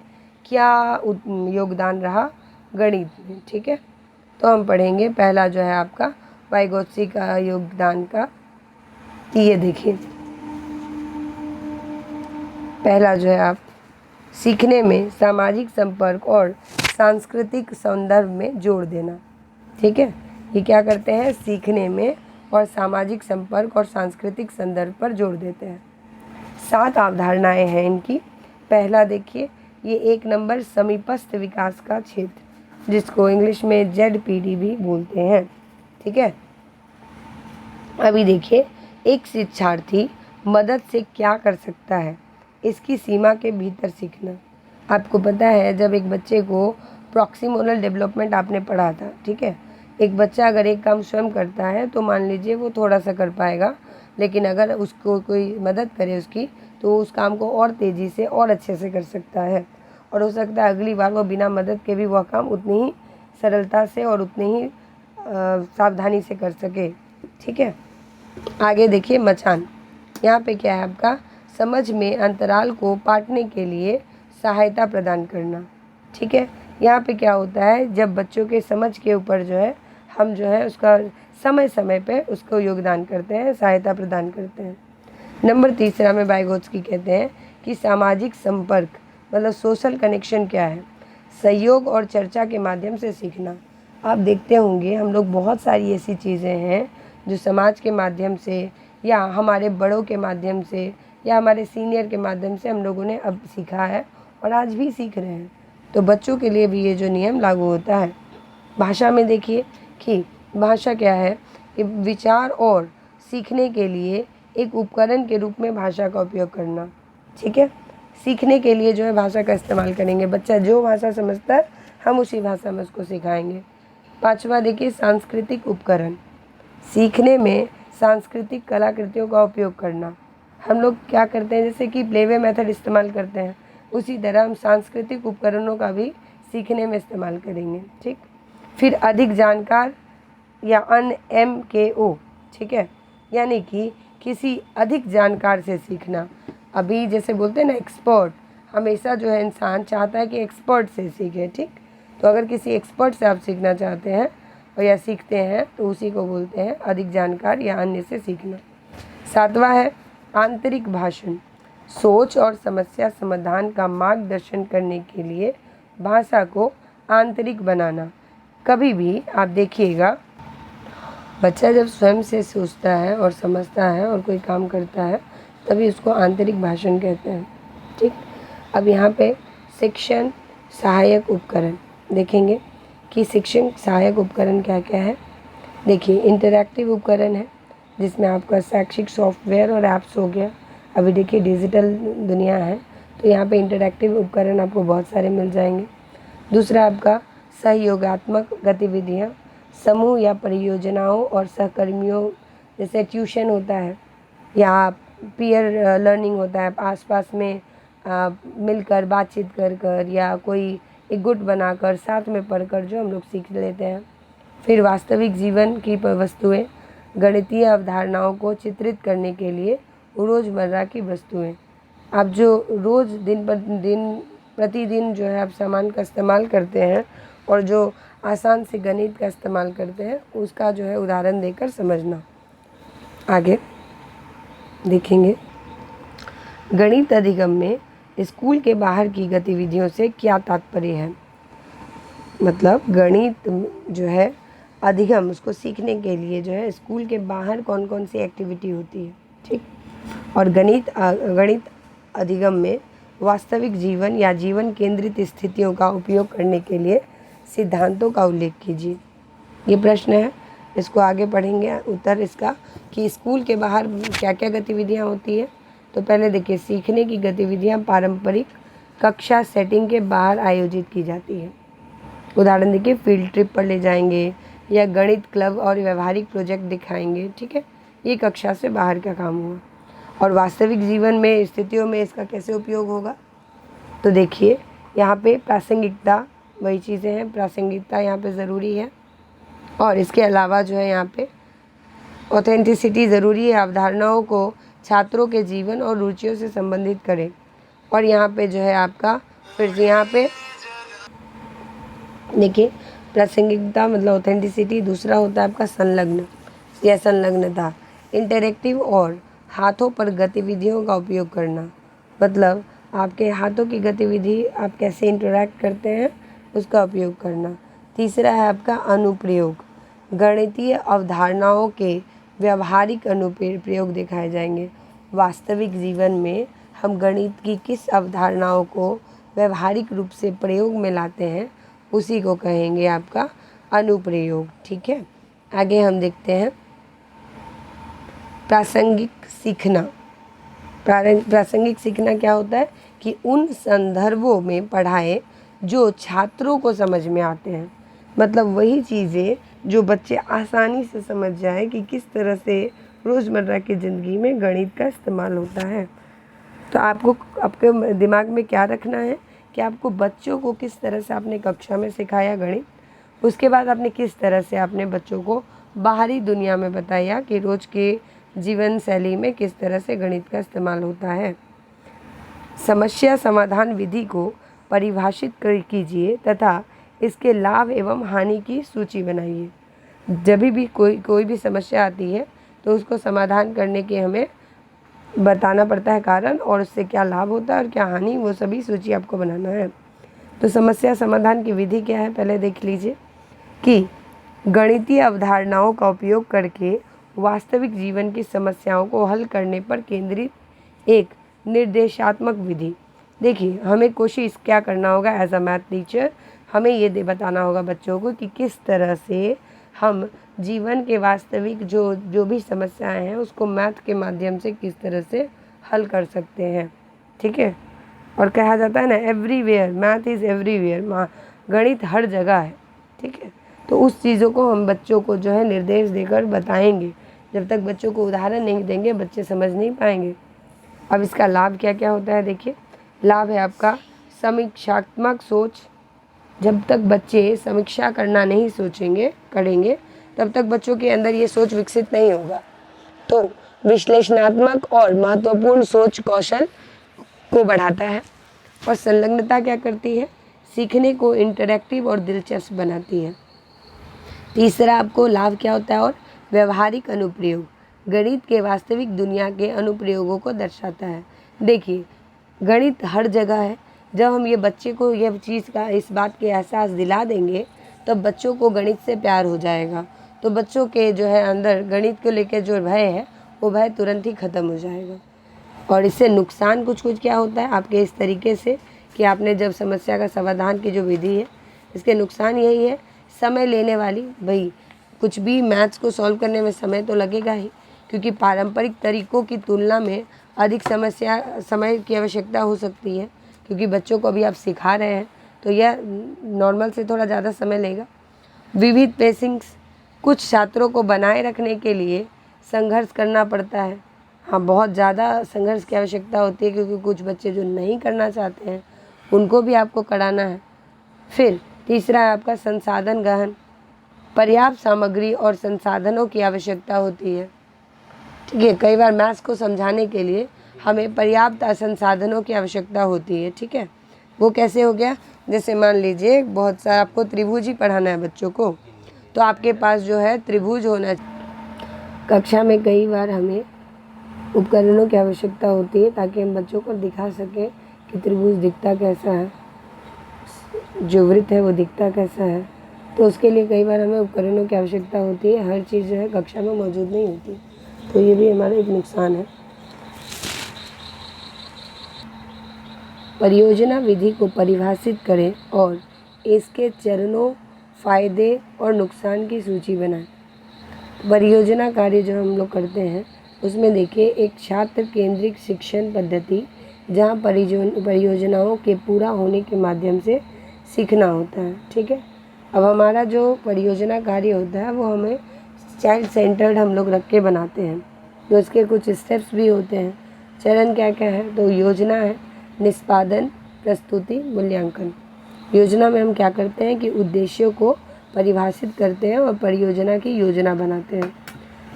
क्या योगदान रहा गणित में, ठीक है। तो हम पढ़ेंगे पहला जो है आपका वाइगोत्स्की का योगदान का, ये देखिए पहला जो है आप सीखने में सामाजिक संपर्क और सांस्कृतिक संदर्भ में जोड़ देना, ठीक है। ये क्या करते हैं, सीखने में और सामाजिक संपर्क और सांस्कृतिक संदर्भ पर जोड़ देते हैं। 7 अवधारणाएं हैं इनकी। पहला देखिए, ये 1 नंबर समीपस्थ विकास का क्षेत्र, जिसको इंग्लिश में ZPD भी बोलते हैं, ठीक है। अभी देखिए, एक शिक्षार्थी मदद से क्या कर सकता है, इसकी सीमा के भीतर सीखना। आपको पता है जब एक बच्चे को प्रॉक्सिमल डेवलपमेंट आपने पढ़ा था, ठीक है। एक बच्चा अगर एक काम स्वयं करता है तो मान लीजिए वो थोड़ा सा कर पाएगा, लेकिन अगर उसको कोई मदद करे उसकी, तो उस काम को और तेज़ी से और अच्छे से कर सकता है, और हो सकता है अगली बार वो बिना मदद के भी वह काम उतनी ही सरलता से और उतनी ही सावधानी से कर सके, ठीक है। आगे देखिए, मचान। यहाँ पे क्या है आपका, समझ में अंतराल को पाटने के लिए सहायता प्रदान करना, ठीक है। यहाँ पे क्या होता है, जब बच्चों के समझ के ऊपर जो है हम जो है उसका समय समय पे उसको योगदान करते हैं, सहायता प्रदान करते हैं। नंबर 3 में वाइगोत्स्की कहते हैं कि सामाजिक संपर्क मतलब सोशल कनेक्शन क्या है, सहयोग और चर्चा के माध्यम से सीखना। आप देखते होंगे हम लोग बहुत सारी ऐसी चीज़ें हैं जो समाज के माध्यम से या हमारे बड़ों के माध्यम से या हमारे सीनियर के माध्यम से हम लोगों ने अब सीखा है और आज भी सीख रहे हैं। तो बच्चों के लिए भी ये जो नियम लागू होता है। भाषा में देखिए कि भाषा क्या है कि विचार और सीखने के लिए एक उपकरण के रूप में भाषा का उपयोग करना, ठीक है। सीखने के लिए जो है भाषा का इस्तेमाल करेंगे, बच्चा जो भाषा समझता है हम उसी भाषा में उसको सिखाएंगे। 5वां देखिए, सांस्कृतिक उपकरण। सीखने में सांस्कृतिक कलाकृतियों का उपयोग करना। हम लोग क्या करते हैं, जैसे कि प्लेवे मेथड इस्तेमाल करते हैं, उसी तरह हम सांस्कृतिक उपकरणों का भी सीखने में इस्तेमाल करेंगे। ठीक, फिर अधिक जानकार या NMKO, ठीक है, यानी कि किसी अधिक जानकार से सीखना। अभी जैसे बोलते हैं ना एक्सपर्ट, हमेशा जो है इंसान चाहता है कि एक्सपर्ट से सीखे। ठीक, तो अगर किसी एक्सपर्ट से आप सीखना चाहते हैं और या सीखते हैं तो उसी को बोलते हैं अधिक जानकार या अन्य से सीखना। 7वां है आंतरिक भाषण, सोच और समस्या समाधान का मार्गदर्शन करने के लिए भाषा को आंतरिक बनाना। कभी भी आप देखिएगा, बच्चा जब स्वयं से सोचता है और समझता है और कोई काम करता है तभी उसको आंतरिक भाषण कहते हैं। ठीक, अब यहाँ पे शिक्षण सहायक उपकरण देखेंगे कि शिक्षण सहायक उपकरण क्या क्या है। देखिए, इंटरैक्टिव उपकरण है जिसमें आपका शैक्षिक सॉफ्टवेयर और ऐप्स हो गया। अभी देखिए डिजिटल दुनिया है तो यहाँ पे इंटरैक्टिव उपकरण आपको बहुत सारे मिल जाएंगे। दूसरा आपका सहयोगात्मक गतिविधियाँ, समूह या परियोजनाओं और सहकर्मियों, जैसे ट्यूशन होता है या पीयर लर्निंग होता है, आसपास में मिलकर बातचीत कर या कोई एक गुट बनाकर साथ में पढ़कर जो हम लोग सीख लेते हैं। फिर वास्तविक जीवन की वस्तुएं, गणितीय अवधारणाओं को चित्रित करने के लिए रोज़मर्रा की वस्तुएं। आप जो रोज़ दिन प्रतिदिन जो है आप सामान का इस्तेमाल करते हैं और जो आसान से गणित का इस्तेमाल करते हैं उसका जो है उदाहरण देकर समझना। आगे देखेंगे गणित अधिगम में स्कूल के बाहर की गतिविधियों से क्या तात्पर्य है। मतलब गणित जो है अधिगम, उसको सीखने के लिए जो है स्कूल के बाहर कौन कौन सी एक्टिविटी होती है। ठीक, और गणित अधिगम में वास्तविक जीवन या जीवन केंद्रित स्थितियों का उपयोग करने के लिए सिद्धांतों का उल्लेख कीजिए। ये प्रश्न है, इसको आगे पढ़ेंगे उत्तर इसका कि स्कूल के बाहर क्या क्या गतिविधियाँ होती है। तो पहले देखिए, सीखने की गतिविधियाँ पारंपरिक कक्षा सेटिंग के बाहर आयोजित की जाती है। उदाहरण देखिए, फील्ड ट्रिप पर ले जाएंगे या गणित क्लब और व्यवहारिक प्रोजेक्ट दिखाएंगे। ठीक है, ये कक्षा से बाहर का काम हुआ। और वास्तविक जीवन में स्थितियों में इसका कैसे उपयोग होगा। तो देखिए यहाँ पे प्रासंगिकता, वही चीज़ें हैं, प्रासंगिकता यहाँ पे ज़रूरी है। और इसके अलावा जो है यहाँ पे ऑथेंटिसिटी ज़रूरी है, अवधारणाओं को छात्रों के जीवन और रुचियों से संबंधित करें। और यहाँ पे जो है आपका फिर यहाँ पे देखिए प्रासंगिकता मतलब ऑथेंटिसिटी, दूसरा होता है आपका संलग्न या संलग्नता, इंटरैक्टिव और हाथों पर गतिविधियों का उपयोग करना। मतलब आपके हाथों की गतिविधि आप कैसे इंटरैक्ट करते हैं उसका उपयोग करना। तीसरा है आपका अनुप्रयोग, गणितीय अवधारणाओं के व्यावहारिक अनुप्रयोग दिखाए जाएंगे। वास्तविक जीवन में हम गणित की किस अवधारणाओं को व्यावहारिक रूप से प्रयोग में लाते हैं उसी को कहेंगे आपका अनुप्रयोग। ठीक है, आगे हम देखते हैं प्रासंगिक सीखना। प्रासंगिक सीखना क्या होता है कि उन संदर्भों में पढ़ाएं जो छात्रों को समझ में आते हैं। मतलब वही चीज़ें जो बच्चे आसानी से समझ जाए कि किस तरह से रोज़मर्रा की ज़िंदगी में गणित का इस्तेमाल होता है। तो आपको आपके दिमाग में क्या रखना है कि आपको बच्चों को किस तरह से आपने कक्षा में सिखाया गणित, उसके बाद आपने किस तरह से अपने बच्चों को बाहरी दुनिया में बताया कि रोज़ के जीवन शैली में किस तरह से गणित का इस्तेमाल होता है। समस्या समाधान विधि को परिभाषित कीजिए तथा इसके लाभ एवं हानि की सूची बनाइए। जब भी कोई भी समस्या आती है तो उसको समाधान करने के हमें बताना पड़ता है कारण, और उससे क्या लाभ होता है और क्या हानि, वो सभी सूची आपको बनाना है। तो समस्या समाधान की विधि क्या है, पहले देख लीजिए कि गणितीय अवधारणाओं का उपयोग करके वास्तविक जीवन की समस्याओं को हल करने पर केंद्रित एक निर्देशात्मक विधि। देखिए हमें कोशिश क्या करना होगा एज अ मैथ टीचर, हमें ये बताना होगा बच्चों को कि किस तरह से हम जीवन के वास्तविक जो भी समस्याएं हैं उसको मैथ के माध्यम से किस तरह से हल कर सकते हैं। ठीक है, और कहा जाता है ना एवरीवेयर, मैथ इज़ एवरीवेयर, गणित हर जगह है। ठीक है, तो उस चीज़ों को हम बच्चों को जो है निर्देश देकर बताएंगे। जब तक बच्चों को उदाहरण नहीं देंगे बच्चे समझ नहीं पाएंगे। अब इसका लाभ क्या क्या होता है देखिए, लाभ है आपका समीक्षात्मक सोच, जब तक बच्चे समीक्षा करना नहीं करेंगे तब तक बच्चों के अंदर ये सोच विकसित नहीं होगा। तो विश्लेषणात्मक और महत्वपूर्ण सोच कौशल को बढ़ाता है। और संलग्नता क्या करती है? सीखने को इंटरैक्टिव और दिलचस्प बनाती है। तीसरा आपको लाभ क्या होता है? और व्यवहारिक अनुप्रयोग गणित के वास्तविक दुनिया के अनुप्रयोगों को दर्शाता है। देखिए, गणित हर जगह है। जब हम ये बच्चे को यह चीज़ का इस बात के एहसास दिला देंगे तब बच्चों को गणित से प्यार हो जाएगा। तो बच्चों के जो है अंदर गणित को लेकर जो भय है वो भय तुरंत ही ख़त्म हो जाएगा। और इससे नुकसान कुछ क्या होता है आपके इस तरीके से कि आपने जब समस्या का समाधान की जो विधि है, इसके नुकसान यही है, समय लेने वाली, भाई कुछ भी मैथ्स को सॉल्व करने में समय तो लगेगा ही, क्योंकि पारंपरिक तरीक़ों की तुलना में अधिक समय की आवश्यकता हो सकती है, क्योंकि बच्चों को अभी आप सिखा रहे हैं तो यह नॉर्मल से थोड़ा ज़्यादा समय लेगा। विविध पेसिंग्स, कुछ छात्रों को बनाए रखने के लिए संघर्ष करना पड़ता है। हाँ, बहुत ज़्यादा संघर्ष की आवश्यकता होती है, क्योंकि कुछ बच्चे जो नहीं करना चाहते हैं उनको भी आपको कराना है। फिर तीसरा है आपका संसाधन गहन, पर्याप्त सामग्री और संसाधनों की आवश्यकता होती है। ठीक है, कई बार मैथ्स को समझाने के लिए हमें पर्याप्त संसाधनों की आवश्यकता होती है। ठीक है, वो कैसे हो गया? जैसे मान लीजिए बहुत सारा आपको त्रिभुज ही पढ़ाना है बच्चों को, तो आपके पास जो है त्रिभुज होना चाहिए। कक्षा में कई बार हमें उपकरणों की आवश्यकता होती है ताकि हम बच्चों को दिखा सकें कि त्रिभुज दिखता कैसा है, जो वृत्त है वो दिखता कैसा है। तो उसके लिए कई बार हमें उपकरणों की आवश्यकता होती है। हर चीज़ जो है कक्षा में मौजूद नहीं होती, तो ये भी हमारा एक नुकसान है। परियोजना विधि को परिभाषित करें और इसके चरणों, फायदे और नुकसान की सूची बनाएं। परियोजना कार्य जो हम लोग करते हैं उसमें देखिए, एक छात्र केंद्रित शिक्षण पद्धति जहाँ परियोजनाओं के पूरा होने के माध्यम से सीखना होता है। ठीक है, अब हमारा जो परियोजना कार्य होता है वो हमें चाइल्ड सेंटर्ड हम लोग रख के बनाते हैं, तो इसके कुछ स्टेप्स भी होते हैं। चरण क्या क्या है? तो योजना है, निष्पादन, प्रस्तुति, मूल्यांकन। योजना में हम क्या करते हैं कि उद्देश्यों को परिभाषित करते हैं और परियोजना की योजना बनाते हैं।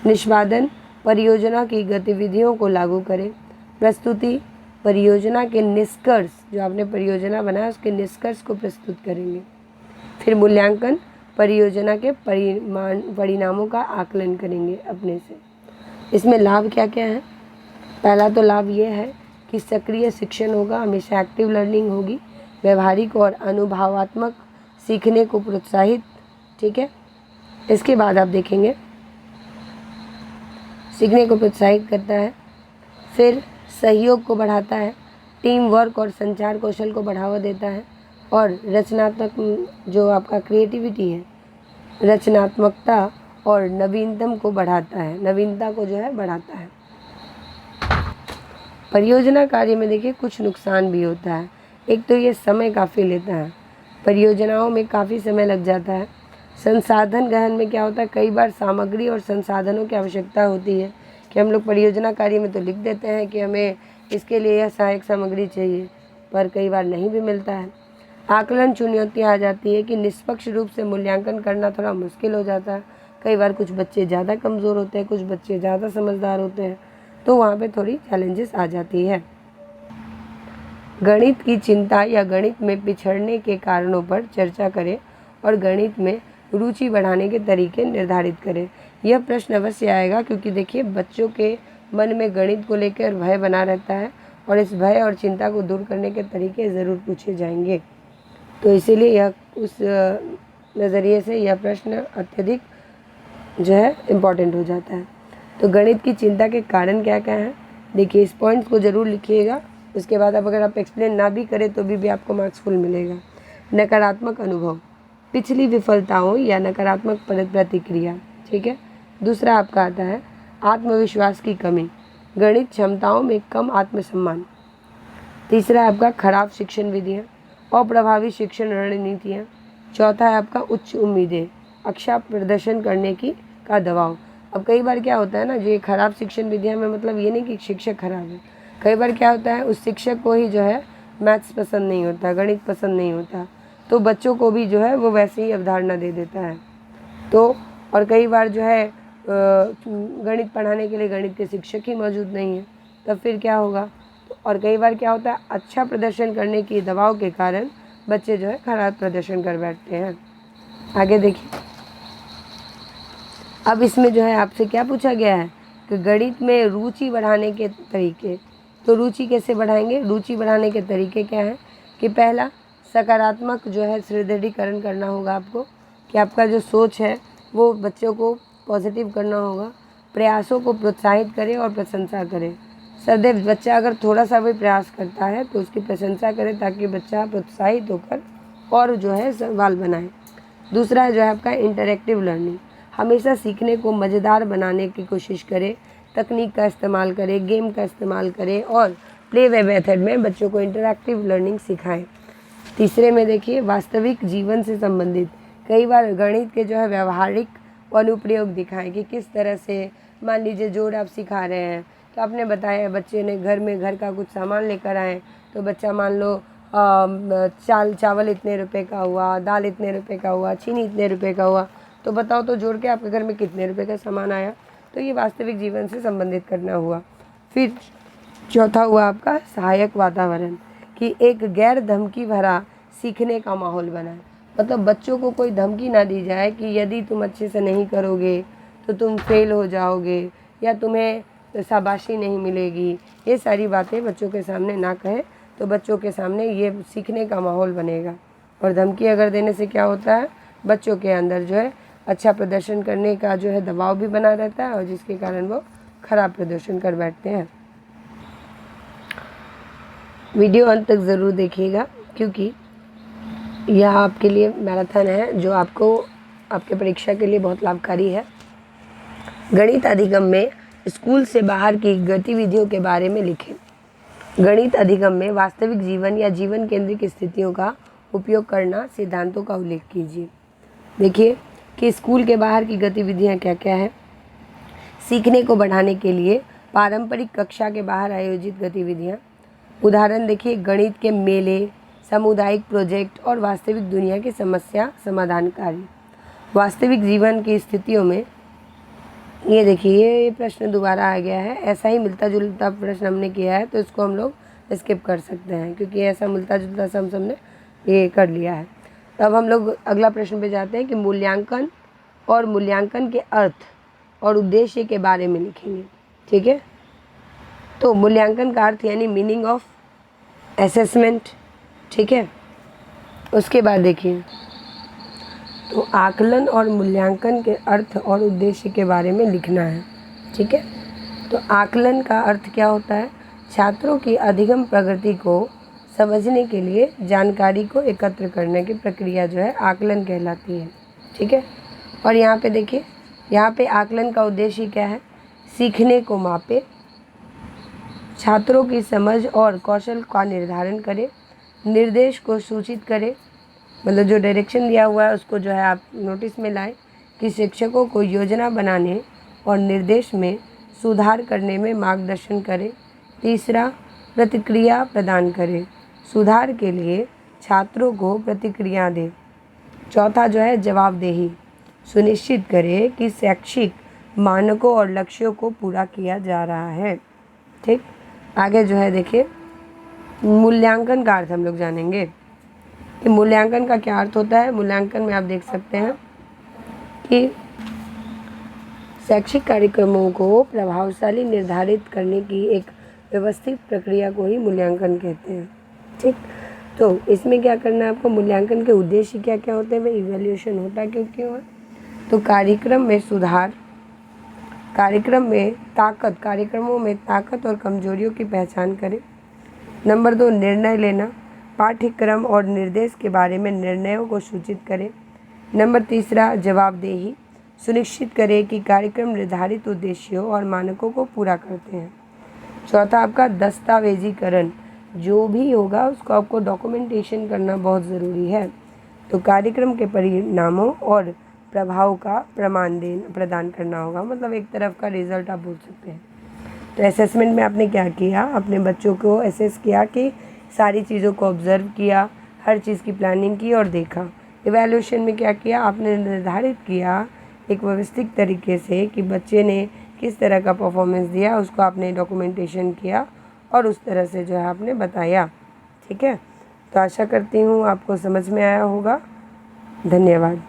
निष्पादन, परियोजना की गतिविधियों को लागू करें। प्रस्तुति, परियोजना के निष्कर्ष, जो आपने परियोजना बनाया उसके निष्कर्ष को प्रस्तुत करेंगे। फिर मूल्यांकन, परियोजना के परिणामों का आकलन करेंगे अपने से। इसमें लाभ क्या क्या है? पहला तो लाभ ये है कि सक्रिय शिक्षण होगा, हमेशा एक्टिव लर्निंग होगी, व्यवहारिक और अनुभवात्मक सीखने को प्रोत्साहित। ठीक है, इसके बाद आप देखेंगे सीखने को प्रोत्साहित करता है। फिर सहयोग को बढ़ाता है, टीम वर्क और संचार कौशल को बढ़ावा देता है, और रचनात्मक जो आपका क्रिएटिविटी है, रचनात्मकता और नवीनतम को बढ़ाता है, नवीनता को जो है बढ़ाता है। परियोजना कार्य में देखिए कुछ नुकसान भी होता है। एक तो ये समय काफ़ी लेता है, परियोजनाओं में काफ़ी समय लग जाता है। संसाधन गहन में क्या होता है, कई बार सामग्री और संसाधनों की आवश्यकता होती है कि हम लोग परियोजना कार्य में तो लिख देते हैं कि हमें इसके लिए यह सहायक सामग्री चाहिए, पर कई बार नहीं भी मिलता है। आकलन चुनौतियाँ आ जाती है कि निष्पक्ष रूप से मूल्यांकन करना थोड़ा मुश्किल हो जाता है। कई बार कुछ बच्चे ज़्यादा कमज़ोर होते हैं, कुछ बच्चे ज़्यादा समझदार होते हैं, तो वहाँ पे थोड़ी चैलेंजेस आ जाती है। गणित की चिंता या गणित में पिछड़ने के कारणों पर चर्चा करें और गणित में रुचि बढ़ाने के तरीके निर्धारित करें। यह प्रश्न अवश्य आएगा, क्योंकि देखिए बच्चों के मन में गणित को लेकर भय बना रहता है और इस भय और चिंता को दूर करने के तरीके ज़रूर पूछे जाएंगे। तो इसीलिए यह उस नज़रिए से यह प्रश्न अत्यधिक जो है इम्पॉर्टेंट हो जाता है। तो गणित की चिंता के कारण क्या क्या हैं, देखिए इस पॉइंट्स को ज़रूर लिखिएगा। उसके बाद अब अगर आप एक्सप्लेन ना भी करें तो भी आपको मार्क्स फुल मिलेगा। नकारात्मक अनुभव, पिछली विफलताओं या नकारात्मक प्रतिक्रिया। ठीक है, दूसरा आपका आता है आत्मविश्वास की कमी, गणित क्षमताओं में कम आत्मसम्मान। तीसरा है आपका खराब शिक्षण विधियाँ, अप्रभावी शिक्षण रणनीतियाँ। चौथा है आपका उच्च उम्मीदें, अच्छा प्रदर्शन करने का दबाव। अब कई बार क्या होता है ना, जो ये खराब शिक्षण विधियाँ में मतलब ये नहीं कि शिक्षक खराब है, कई बार क्या होता है उस शिक्षक को ही जो है मैथ्स पसंद नहीं होता, गणित पसंद नहीं होता, तो बच्चों को भी जो है वो वैसे ही अवधारणा दे देता है। तो और कई बार जो है गणित पढ़ाने के लिए गणित के शिक्षक ही मौजूद नहीं है, तब फिर क्या होगा। और कई बार क्या होता है, अच्छा प्रदर्शन करने की दबाव के कारण बच्चे जो है खराब प्रदर्शन कर बैठते हैं। आगे देखिए, अब इसमें जो है आपसे क्या पूछा गया है कि गणित में रुचि बढ़ाने के तरीके। तो रुचि कैसे बढ़ाएंगे? रुचि बढ़ाने के तरीके क्या है कि पहला, सकारात्मक जो है सुदृढ़ीकरण करना होगा आपको, कि आपका जो सोच है वो बच्चों को पॉजिटिव करना होगा। प्रयासों को प्रोत्साहित करें और प्रशंसा करें। सदैव बच्चा अगर थोड़ा सा भी प्रयास करता है तो उसकी प्रशंसा करें, ताकि बच्चा प्रोत्साहित होकर और जो है सवाल बनाए। दूसरा जो है आपका इंटरैक्टिव लर्निंग। हमेशा सीखने को मज़ेदार बनाने की कोशिश करें, तकनीक का इस्तेमाल करें, गेम का इस्तेमाल करें और प्ले वे मेथड में बच्चों को इंटरैक्टिव लर्निंग सिखाएं। तीसरे में देखिए, वास्तविक जीवन से संबंधित कई बार गणित के जो है व्यवहारिक अनुप्रयोग दिखाएं कि किस तरह से, मान लीजिए जोड़ आप सिखा रहे हैं तो आपने बताया बच्चे ने घर का कुछ सामान लेकर आए, तो बच्चा मान लो चावल इतने रुपए का हुआ, दाल इतने रुपए का हुआ, चीनी इतने रुपए का हुआ, तो बताओ तो जोड़ के आपके घर में कितने रुपए का सामान आया। तो ये वास्तविक जीवन से संबंधित करना हुआ। फिर चौथा हुआ आपका सहायक वातावरण, कि एक गैर धमकी भरा सीखने का माहौल बनाए। मतलब बच्चों को कोई धमकी ना दी जाए कि यदि तुम अच्छे से नहीं करोगे तो तुम फेल हो जाओगे या तुम्हें शाबाशी नहीं मिलेगी। ये सारी बातें बच्चों के सामने ना कहें, तो बच्चों के सामने ये सीखने का माहौल बनेगा। और धमकी अगर देने से क्या होता है, बच्चों के अंदर जो है अच्छा प्रदर्शन करने का जो है दबाव भी बना रहता है, और जिसके कारण वो खराब प्रदर्शन कर बैठते हैं। वीडियो अंत तक ज़रूर देखिएगा, क्योंकि यह आपके लिए मैराथन है जो आपको आपके परीक्षा के लिए बहुत लाभकारी है। गणित अधिगम में स्कूल से बाहर की गतिविधियों के बारे में लिखें। गणित अधिगम में वास्तविक जीवन या जीवन केंद्रित स्थितियों का उपयोग करना, सिद्धांतों का उल्लेख कीजिए। देखिए कि स्कूल के बाहर की गतिविधियां क्या क्या है। सीखने को बढ़ाने के लिए पारंपरिक कक्षा के बाहर आयोजित गतिविधियां। उदाहरण देखिए, गणित के मेले, सामुदायिक प्रोजेक्ट और वास्तविक दुनिया की समस्या समाधान कार्य। वास्तविक जीवन की स्थितियों में ये देखिए, ये प्रश्न दोबारा आ गया है। ऐसा ही मिलता जुलता प्रश्न हमने किया है, तो इसको हम लोग स्किप कर सकते हैं, क्योंकि ऐसा मिलता जुलता सा हम सबने ये कर लिया है। तो अब हम लोग अगला प्रश्न पे जाते हैं कि मूल्यांकन और मूल्यांकन के अर्थ और उद्देश्य के बारे में लिखेंगे। ठीक है, तो मूल्यांकन का अर्थ यानी मीनिंग ऑफ असेसमेंट। ठीक है, उसके बाद देखिए, तो आकलन और मूल्यांकन के अर्थ और उद्देश्य के बारे में लिखना है। ठीक है, तो आकलन का अर्थ क्या होता है? छात्रों की अधिगम प्रगति को समझने के लिए जानकारी को एकत्र करने की प्रक्रिया जो है आकलन कहलाती है। ठीक है, और यहाँ पे देखिए, यहाँ पे आकलन का उद्देश्य क्या है? सीखने को मापे, छात्रों की समझ और कौशल का निर्धारण करे, निर्देश को सूचित करे, मतलब जो डायरेक्शन दिया हुआ है उसको जो है आप नोटिस में लाएं, कि शिक्षकों को योजना बनाने और निर्देश में सुधार करने में मार्गदर्शन करें। तीसरा, प्रतिक्रिया प्रदान करें, सुधार के लिए छात्रों को प्रतिक्रिया दें। चौथा जो है जवाबदेही, सुनिश्चित करें कि शैक्षिक मानकों और लक्ष्यों को पूरा किया जा रहा है। ठीक, आगे जो है देखिए, मूल्यांकन का अर्थ हम लोग जानेंगे कि मूल्यांकन का क्या अर्थ होता है। मूल्यांकन में आप देख सकते हैं कि शैक्षिक कार्यक्रमों को प्रभावशाली निर्धारित करने की एक व्यवस्थित प्रक्रिया को ही मूल्यांकन कहते हैं। ठीक, तो इसमें क्या करना है आपको, मूल्यांकन के उद्देश्य क्या क्या होते हैं, वह इवैल्यूएशन होता क्यों है। तो कार्यक्रम में सुधार, कार्यक्रमों में ताकत और कमजोरियों की पहचान करें। नंबर 2, निर्णय लेना, पाठ्यक्रम और निर्देश के बारे में निर्णयों को सूचित करें। नंबर 3, जवाबदेही, सुनिश्चित करें कि कार्यक्रम निर्धारित उद्देश्यों और मानकों को पूरा करते हैं। चौथा आपका दस्तावेजीकरण, जो भी होगा उसको आपको डॉक्यूमेंटेशन करना बहुत ज़रूरी है। तो कार्यक्रम के परिणामों और प्रभाव का प्रदान करना होगा, मतलब एक तरफ का रिजल्ट आप बोल सकते हैं। तो असेसमेंट में आपने क्या किया, अपने बच्चों को असेस किया कि सारी चीज़ों को ऑब्ज़र्व किया, हर चीज़ की प्लानिंग की और देखा। इवैल्यूएशन में क्या किया, आपने निर्धारित किया एक व्यवस्थित तरीके से कि बच्चे ने किस तरह का परफॉर्मेंस दिया, उसको आपने डॉक्यूमेंटेशन किया और उस तरह से जो है आपने बताया। ठीक है, तो आशा करती हूँ आपको समझ में आया होगा। धन्यवाद।